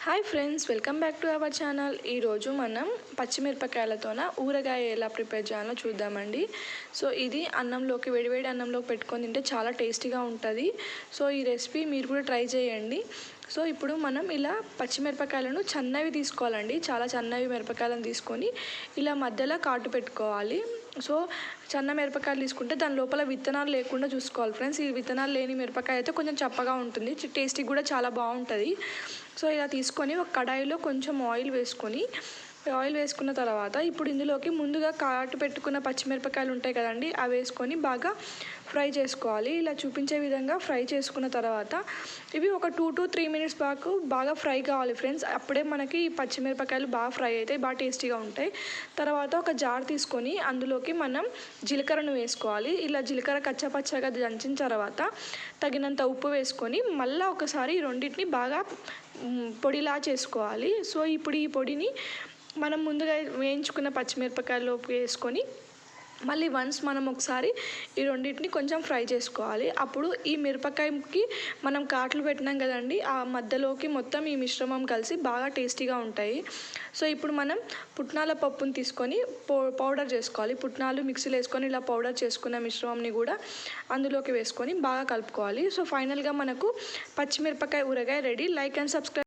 Hi friends, welcome back to our channel. ఈరోజు మనం పచ్చిమిరపకాయలతోన ఊరగాయ ఎలా ప్రిపేర్ చేయాలో చూద్దామండి. సో ఇది అన్నంలోకి, వేడివేడి అన్నంలోకి పెట్టుకొని తింటే చాలా టేస్టీగా ఉంటుంది. సో ఈ రెసిపీ మీరు కూడా ట్రై చేయండి. సో ఇప్పుడు మనం ఇలా పచ్చిమిరపకాయలను చిన్నవి తీసుకోవాలండి. చాలా చిన్నవి మిరపకాయలను తీసుకొని ఇలా మధ్యలో కాటు పెట్టుకోవాలి. సో చిన్న మిరపకాయలు తీసుకుంటే దాని లోపల విత్తనాలు లేకుండా చూసుకోవాలి ఫ్రెండ్స్. ఈ విత్తనాలు లేని మిరపకాయ అయితే కొంచెం చప్పగా ఉంటుంది, టేస్టీ కూడా చాలా బాగుంటుంది. సో ఇలా తీసుకొని ఒక కడాయిలో కొంచెం ఆయిల్ వేసుకున్న తర్వాత ఇప్పుడు ఇందులోకి ముందుగా కాటు పెట్టుకున్న పచ్చిమిరపకాయలు ఉంటాయి కదండి, అవి వేసుకొని బాగా ఫ్రై చేసుకోవాలి. ఇలా చూపించే విధంగా ఫ్రై చేసుకున్న తర్వాత ఇవి ఒక 2 to 3 minutes బాగా ఫ్రై కావాలి ఫ్రెండ్స్. అప్పుడే మనకి ఈ పచ్చిమిరపకాయలు బాగా ఫ్రై అవుతాయి, బాగా టేస్టీగా ఉంటాయి. తర్వాత ఒక జార్ తీసుకొని అందులోకి మనం జీలకర్రను వేసుకోవాలి. ఇలా జీలకర్ర కచ్చపచ్చగా దంచిన తర్వాత తగినంత ఉప్పు వేసుకొని మళ్ళీ ఒకసారి ఈ రెండింటిని బాగా పొడిలా చేసుకోవాలి. సో ఇప్పుడు ఈ పొడిని మనం ముందుగా వేయించుకున్న పచ్చిమిరపకాయలోకి వేసుకొని మళ్ళీ వన్స్ మనం ఒకసారి ఈ రెండింటిని కొంచెం ఫ్రై చేసుకోవాలి. అప్పుడు ఈ మిరపకాయకి మనం కాట్లు పెట్టినాం కదండి, ఆ మధ్యలోకి మొత్తం ఈ మిశ్రమం కలిసి బాగా టేస్టీగా ఉంటాయి. సో ఇప్పుడు మనం పుట్నాల పప్పుని తీసుకొని పౌడర్ చేసుకోవాలి. పుట్నాలు మిక్సీలో వేసుకొని ఇలా పౌడర్ చేసుకున్న మిశ్రమంని కూడా అందులోకి వేసుకొని బాగా కలుపుకోవాలి. సో ఫైనల్గా మనకు పచ్చిమిరపకాయ ఊరగాయ రెడీ. Like and subscribe.